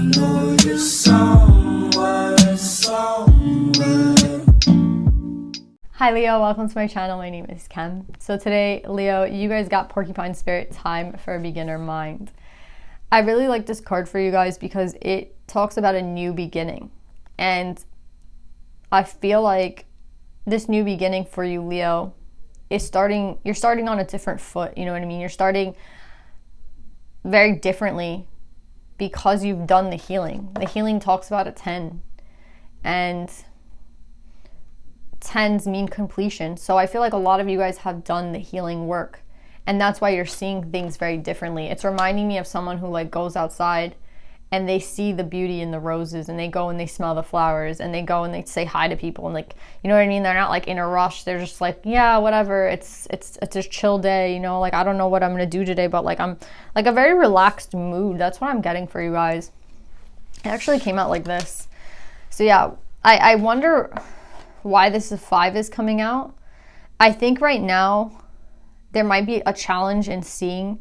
know you're somewhere. Hi Leo, welcome to my channel. My name is Kim. So today, Leo, you guys got Porcupine Spirit, Time for a Beginner Mind. I really like this card for you guys because it talks about a new beginning. And I feel like this new beginning for you, Leo, is you're starting on a different foot, you know what I mean? You're starting very differently because you've done the healing. The healing talks about a 10, and 10s mean completion. So I feel like a lot of you guys have done the healing work, and that's why you're seeing things very differently. It's reminding me of someone who like goes outside and they see the beauty in the roses, and they go and they smell the flowers, and they go and they say hi to people, and like, you know what I mean? They're not like in a rush. They're just like, yeah, whatever. It's a chill day, you know, like I don't know what I'm gonna do today, but like I'm like a very relaxed mood. That's what I'm getting for you guys. It actually came out like this. So yeah, I wonder why this 5 is coming out. I think right now there might be a challenge in seeing,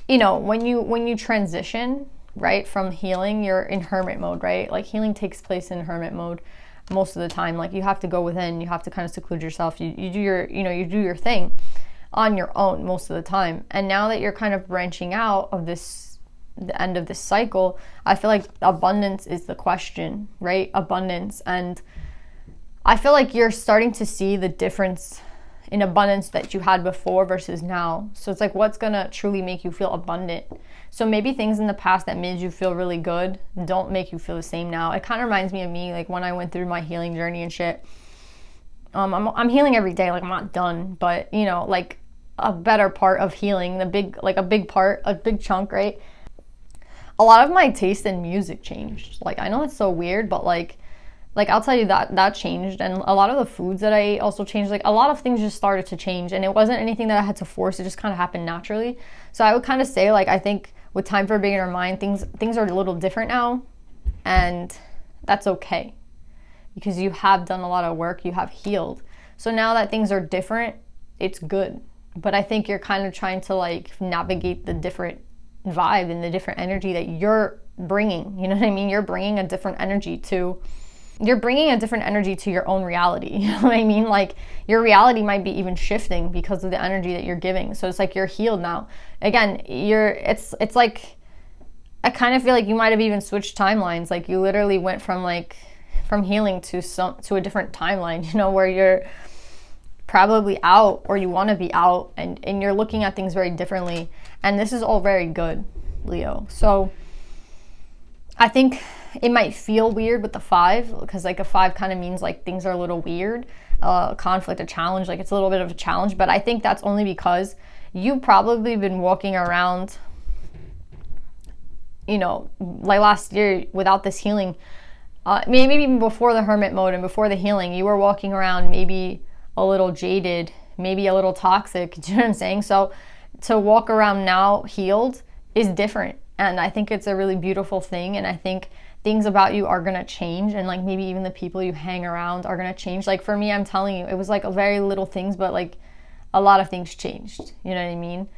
you know, when you transition, right, from healing, you're in hermit mode, right? Like healing takes place in hermit mode most of the time. Like you have to go within, you have to kind of seclude yourself. You do your, you know, you do your thing on your own most of the time. And now that you're kind of branching out of this, the end of this cycle, I feel like abundance is the question, right? Abundance. And I feel like you're starting to see the difference in abundance that you had before versus now. So it's like, what's gonna truly make you feel abundant? So maybe things in the past that made you feel really good don't make you feel the same now. It kind of reminds me of me, like when I went through my healing journey and shit. I'm healing every day, like I'm not done, but you know, like a better part of healing, a big chunk, right? A lot of my taste in music changed. Like I know it's so weird, but like I'll tell you that changed, and a lot of the foods that I ate also changed. Like a lot of things just started to change, and it wasn't anything that I had to force. It just kind of happened naturally. So I would kind of say, like, I think with Time for a Beginner Mind, things are a little different now, and that's okay because you have done a lot of work, you have healed. So now that things are different, it's good. But I think you're kind of trying to like navigate the different vibe and the different energy that you're bringing. You know what I mean? You're bringing a different energy to your own reality. You know what I mean? Like your reality might be even shifting because of the energy that you're giving. So it's like you're healed now. Again, it's like, I kind of feel like you might have even switched timelines. Like you literally went from healing to a different timeline, you know, where you're probably out, or you want to be out, and you're looking at things very differently. And this is all very good, Leo. So I think it might feel weird with the 5, because like a 5 kind of means like things are a little weird, conflict, a challenge, like it's a little bit of a challenge. But I think that's only because you've probably been walking around, you know, like last year without this healing, maybe even before the hermit mode and before the healing, you were walking around maybe a little jaded, maybe a little toxic. Do you know what I'm saying? So to walk around now healed is different. And I think it's a really beautiful thing. And I think things about you are going to change. And like maybe even the people you hang around are going to change. Like for me, I'm telling you, it was like a very little things, but like a lot of things changed. You know what I mean?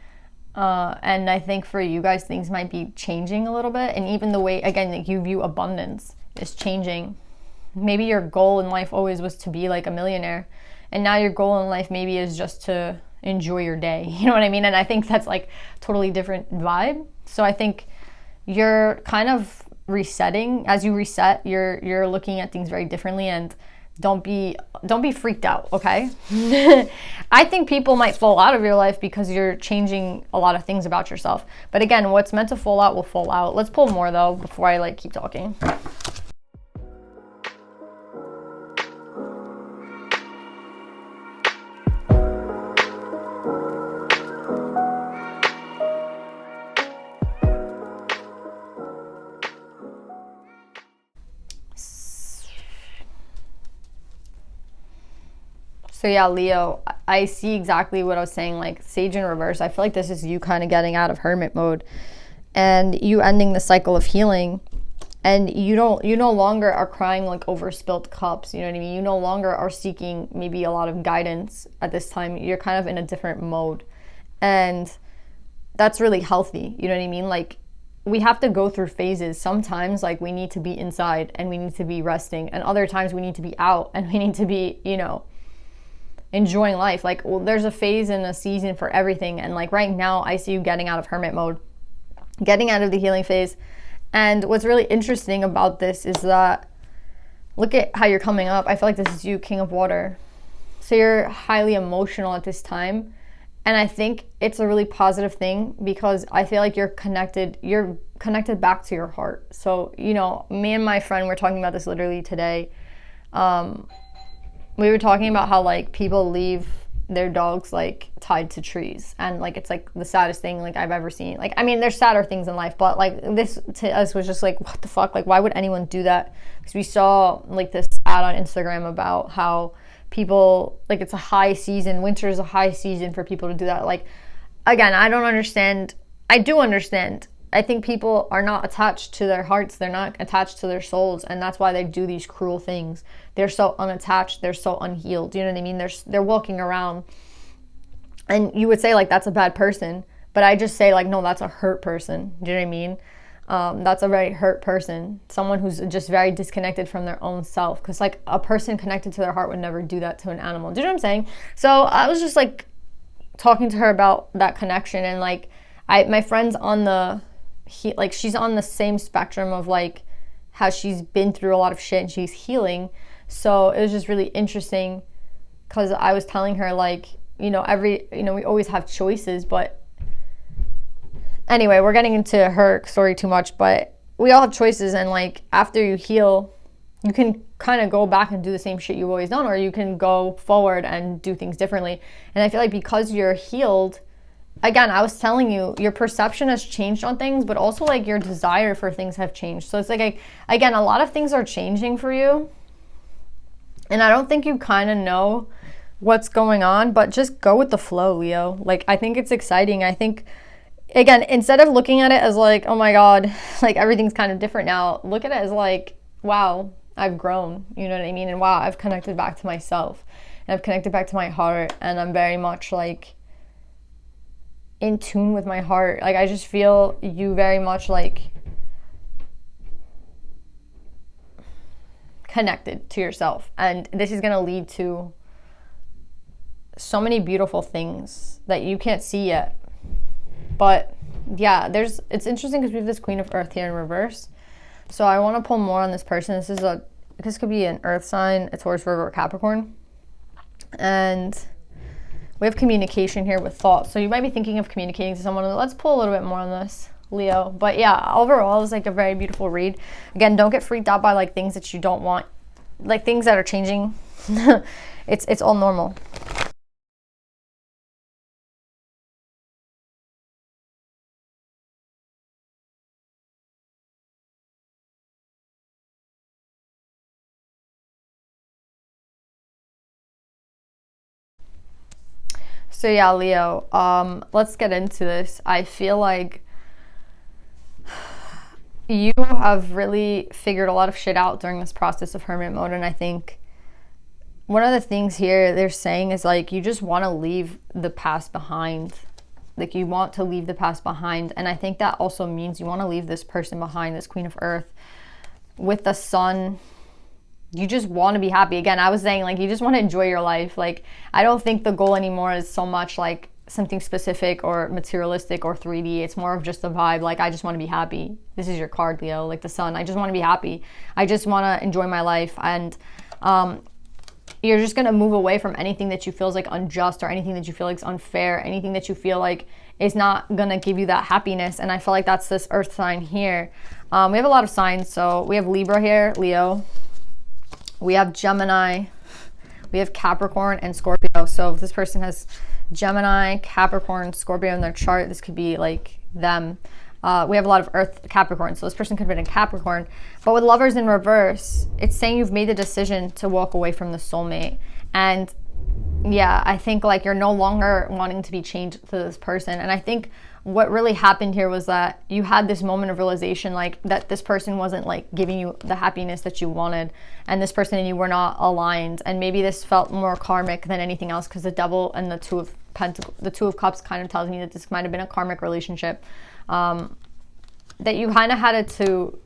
And I think for you guys, things might be changing a little bit. And even the way, again, that you view abundance is changing. Maybe your goal in life always was to be like a millionaire. And now your goal in life maybe is just to enjoy your day. You know what I mean? And I think that's like totally different vibe. So I think you're kind of resetting. As you reset, you're looking at things very differently, and don't be freaked out, okay? I think people might fall out of your life because you're changing a lot of things about yourself. But again, what's meant to fall out will fall out. Let's pull more though before I like keep talking. So yeah, Leo, I see exactly what I was saying, like Sage in reverse. I feel like this is you kind of getting out of hermit mode and you ending the cycle of healing, and you no longer are crying like over spilt cups. You know what I mean? You no longer are seeking maybe a lot of guidance at this time. You're kind of in a different mode, and that's really healthy. You know what I mean? Like we have to go through phases. Sometimes like we need to be inside and we need to be resting, and other times we need to be out and we need to be, you know, enjoying life. Like, well, there's a phase and a season for everything. And like right now I see you getting out of hermit mode, getting out of the healing phase. And what's really interesting about this is that look at how you're coming up. I feel like this is you, King of Water. So you're highly emotional at this time. And I think it's a really positive thing because I feel like you're connected back to your heart. So, you know, me and my friend were talking about this literally today. We were talking about how like people leave their dogs like tied to trees, and like it's like the saddest thing like I've ever seen. Like, I mean, there's sadder things in life, but like this to us was just like, what the fuck? Like, why would anyone do that? Because we saw like this ad on Instagram about how people, like, it's a high season, winter is a high season for people to do that. Like, again, I don't understand. I do understand. I think people are not attached to their hearts, they're not attached to their souls, and that's why they do these cruel things. They're so unattached, they're so unhealed, you know what I mean? They're walking around, and you would say like that's a bad person, but I just say like, no, that's a hurt person. Do you know what I mean? That's a very hurt person, someone who's just very disconnected from their own self, because like a person connected to their heart would never do that to an animal. Do you know what I'm saying? So I was just like talking to her about that connection, and like my friend's on she's on the same spectrum of like how she's been through a lot of shit and she's healing. So it was just really interesting because I was telling her like, you know, we always have choices, but anyway, we're getting into her story too much, but we all have choices, and like after you heal, you can kind of go back and do the same shit you've always done, or you can go forward and do things differently. And I feel like because you're healed, again, I was telling you, your perception has changed on things, but also like your desire for things have changed. So it's like, again, a lot of things are changing for you, and I don't think you kind of know what's going on, but just go with the flow, Leo. Like, I think it's exciting. I think, again, instead of looking at it as like, oh my God, like everything's kind of different now, look at it as like, wow, I've grown, you know what I mean? And wow, I've connected back to myself, and I've connected back to my heart, and I'm very much like in tune with my heart. Like, I just feel you very much like connected to yourself, and this is going to lead to so many beautiful things that you can't see yet. But yeah, it's interesting because we have this Queen of Earth here in reverse, so I want to pull more on this person. This could be an earth sign, a Taurus, Virgo, or Capricorn, and we have communication here with thoughts. So you might be thinking of communicating to someone. Let's pull a little bit more on this, Leo. But yeah, overall, it's like a very beautiful read. Again, don't get freaked out by like things that you don't want, like things that are changing. It's all normal. So yeah, Leo, let's get into this. I feel like you have really figured a lot of shit out during this process of hermit mode, and I think one of the things here they're saying is like you just want to leave the past behind. Like, you want to leave the past behind, and I think that also means you want to leave this person behind, this Queen of Earth with the sun. You just want to be happy. Again, I was saying like you just want to enjoy your life. Like, I don't think the goal anymore is so much like something specific or materialistic or 3D. It's more of just a vibe. Like, I just want to be happy. This is your card, Leo, like the sun. I just want to be happy. I just want to enjoy my life. And you're just going to move away from anything that you feel is like unjust, or anything that you feel like is unfair, anything that you feel like is not going to give you that happiness. And I feel like that's this earth sign here. We have a lot of signs. So we have Libra here, Leo. We have Gemini, we have Capricorn, and Scorpio. So if this person has Gemini, Capricorn, Scorpio in their chart, this could be like them. We have a lot of Earth Capricorn, so this person could have been in Capricorn. But with Lovers in reverse, it's saying you've made the decision to walk away from the soulmate. And yeah, I think like you're no longer wanting to be chained to this person. And I think what really happened here was that you had this moment of realization, like that this person wasn't like giving you the happiness that you wanted, and this person and you were not aligned. And maybe this felt more karmic than anything else, because the Devil and the Two of Cups kind of tells me that this might have been a karmic relationship. that you kind of had to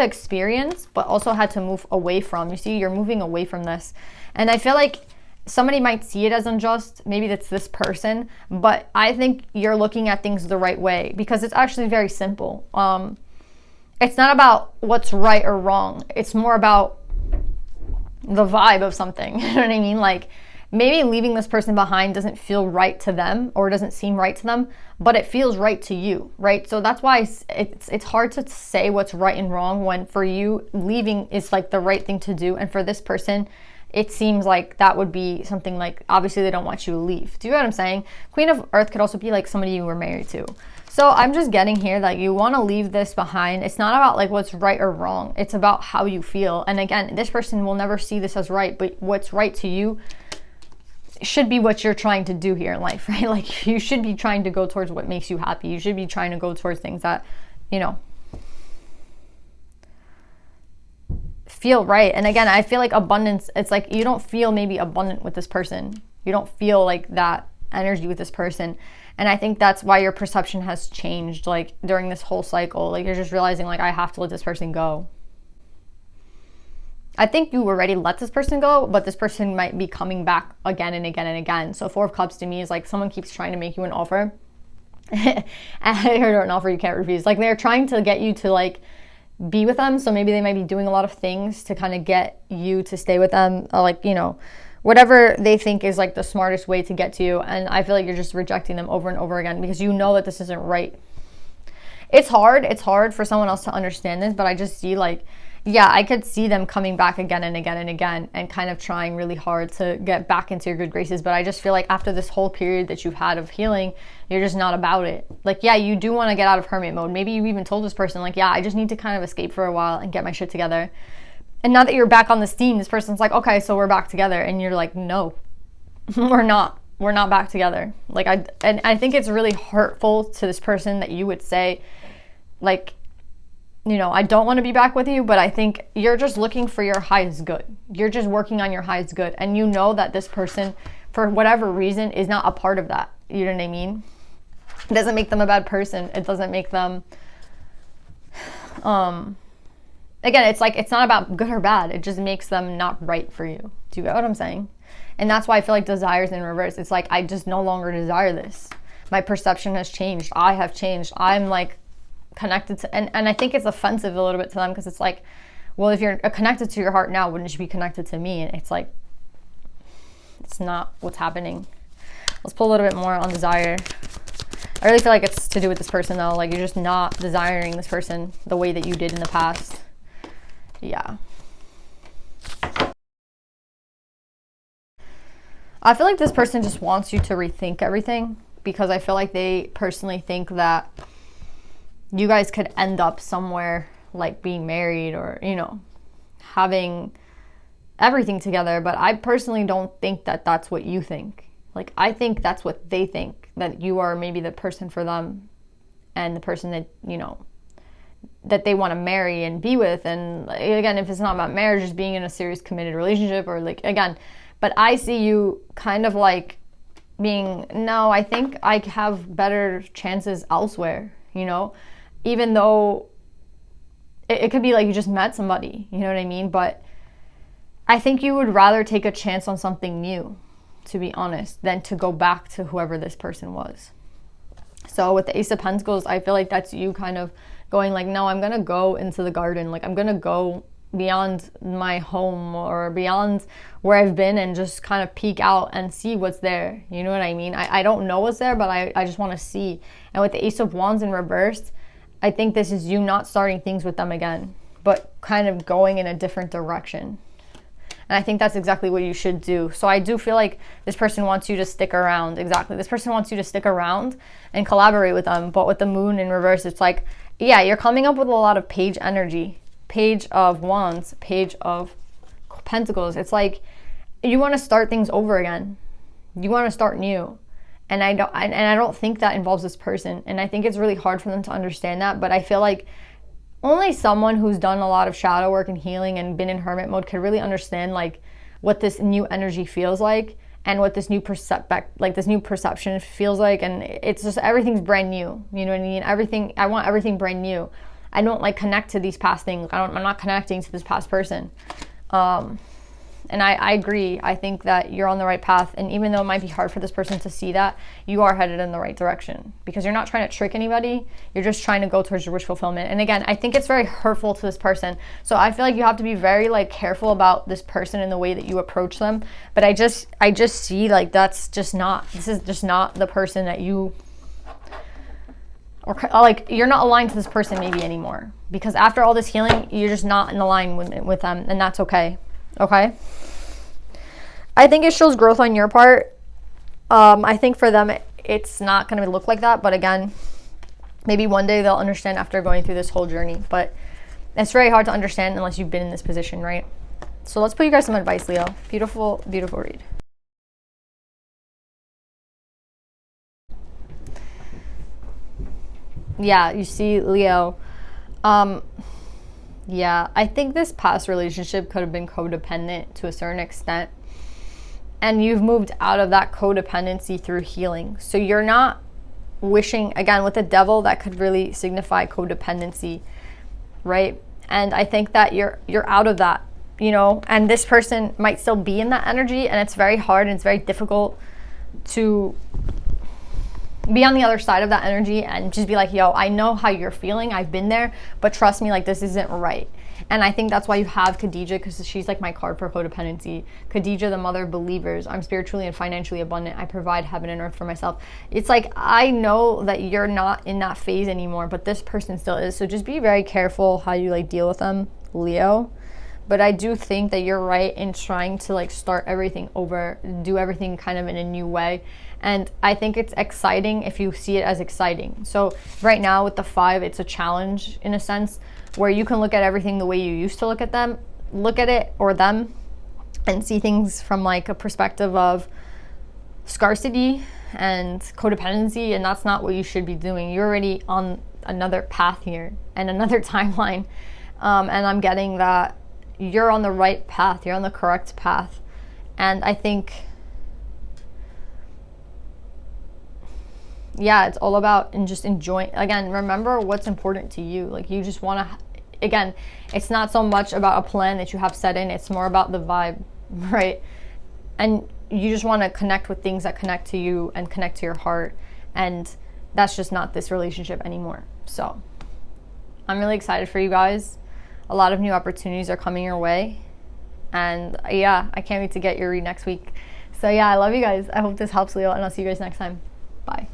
experience, but also had to move away from. You see, you're moving away from this. And I feel like somebody might see it as unjust. Maybe that's this person, but I think you're looking at things the right way, because it's actually very simple. It's not about what's right or wrong. It's more about the vibe of something. You know what I mean? Like, maybe leaving this person behind doesn't feel right to them, or doesn't seem right to them, but it feels right to you, right? So that's why it's hard to say what's right and wrong, when for you, leaving is like the right thing to do, and for this person, it seems like that would be something like, obviously they don't want you to leave. Do you know what I'm saying? Queen of Earth could also be like somebody you were married to. So I'm just getting here that you want to leave this behind. It's not about like what's right or wrong. It's about how you feel. And again, this person will never see this as right, but what's right to you should be what you're trying to do here in life, right? Like, you should be trying to go towards what makes you happy. You should be trying to go towards things that, you know, feel right. And again, I feel like abundance, it's like you don't feel maybe abundant with this person. You don't feel like that energy with this person. And I think that's why your perception has changed, like, during this whole cycle. Like, you're just realizing, like, I have to let this person go. I think you already let this person go, but this person might be coming back again and again and again. So 4 of Cups to me is like someone keeps trying to make you an offer. I heard an offer you can't refuse. Like, they're trying to get you to like be with them. So maybe they might be doing a lot of things to kind of get you to stay with them, or like, you know, whatever they think is like the smartest way to get to you. And I feel like you're just rejecting them over and over again, because you know that this isn't right. It's hard for someone else to understand this, but I just see like, yeah, I could see them coming back again and again and again, and kind of trying really hard to get back into your good graces. But I just feel like after this whole period that you've had of healing, you're just not about it. Like, yeah, you do want to get out of hermit mode. Maybe you even told this person, like, yeah, I just need to kind of escape for a while and get my shit together. And now that you're back on the steam, this person's like, okay, so we're back together. And you're like, no, we're not. We're not back together. Like, I think it's really hurtful to this person that you would say, like, you know, I don't want to be back with you, but I think you're just looking for your highest good. You're just working on your highest good. And you know that this person, for whatever reason, is not a part of that. You know what I mean? It doesn't make them a bad person. It doesn't make them, again, it's like, it's not about good or bad. It just makes them not right for you. Do you get what I'm saying? And that's why I feel like desire is in reverse. It's like, I just no longer desire this. My perception has changed. I have changed. I'm like, connected to, and I think it's offensive a little bit to them, because it's like, well, if you're connected to your heart now, wouldn't you be connected to me? And it's like, it's not what's happening. Let's pull a little bit more on desire. I really feel like it's to do with this person though. Like, you're just not desiring this person the way that you did in the past. Yeah. I feel like this person just wants you to rethink everything, because I feel like they personally think that you guys could end up somewhere like being married, or, you know, having everything together. But I personally don't think that that's what you think. Like, I think that's what they think, that you are maybe the person for them, and the person that, you know, that they want to marry and be with. And again, if it's not about marriage, just being in a serious committed relationship, or like, again, but I see you kind of like being, no, I think I have better chances elsewhere, you know? Even though it could be like you just met somebody, you know what I mean? But I think you would rather take a chance on something new, to be honest, than to go back to whoever this person was. So with the Ace of Pentacles, I feel like that's you kind of going like, no, I'm going to go into the garden. Like, I'm going to go beyond my home, or beyond where I've been, and just kind of peek out and see what's there. You know what I mean? I don't know what's there, but I just want to see. And with the Ace of Wands in reverse, I think this is you not starting things with them again, but kind of going in a different direction. And I think that's exactly what you should do. So I do feel like this person wants you to stick around. Exactly. This person wants you to stick around and collaborate with them. But with the moon in reverse, it's like, yeah, you're coming up with a lot of page energy. Page of Wands, Page of Pentacles. It's like you want to start things over again. You want to start new. And I don't think that involves this person. And I think it's really hard for them to understand that. But I feel like only someone who's done a lot of shadow work and healing and been in hermit mode could really understand like what this new energy feels like. and what this new perception feels like. And it's just, everything's brand new. You know what I mean? I want everything brand new. I don't like connect to these past things. I'm not connecting to this past person. And I agree. I think that you're on the right path. And even though it might be hard for this person to see that, you are headed in the right direction, because you're not trying to trick anybody. You're just trying to go towards your wish fulfillment. And again, I think it's very hurtful to this person. So I feel like you have to be very like careful about this person in the way that you approach them. But I just see like this is just not the person that you, or like you're not aligned to this person maybe anymore, because after all this healing, you're just not in line with them, and that's okay. Okay. I think it shows growth on your part. I think for them, it's not going to look like that. But again, maybe one day they'll understand after going through this whole journey. But it's very hard to understand unless you've been in this position, right? So let's put you guys some advice, Leo. Beautiful, beautiful read. Yeah, you see, Leo. Yeah, I think this past relationship could have been codependent to a certain extent. And you've moved out of that codependency through healing. So you're not wishing, again, with the devil, that could really signify codependency, right? And I think that you're out of that, you know, and this person might still be in that energy, and it's very hard and it's very difficult to be on the other side of that energy and just be like, yo, I know how you're feeling. I've been there, but trust me, like, this isn't right. And I think that's why you have Khadija, because she's like my card for codependency. Khadija, the mother of believers. I'm spiritually and financially abundant. I provide heaven and earth for myself. It's like, I know that you're not in that phase anymore, but this person still is. So just be very careful how you like deal with them, Leo. But I do think that you're right in trying to like start everything over, do everything kind of in a new way. And I think it's exciting if you see it as exciting. So right now with the 5, it's a challenge in a sense, where you can look at everything the way you used to look at them, and see things from like a perspective of scarcity and codependency. And that's not what you should be doing. You're already on another path here and another timeline. And I'm getting that you're on the right path. You're on the correct path. And I think, yeah, it's all about and just enjoying. Again, remember what's important to you. Like, you just want to, again, it's not so much about a plan that you have set in. It's more about the vibe, right? And you just want to connect with things that connect to you and connect to your heart. And that's just not this relationship anymore. So I'm really excited for you guys. A lot of new opportunities are coming your way. And yeah, I can't wait to get your read next week. So yeah, I love you guys. I hope this helps, Leo, and I'll see you guys next time. Bye.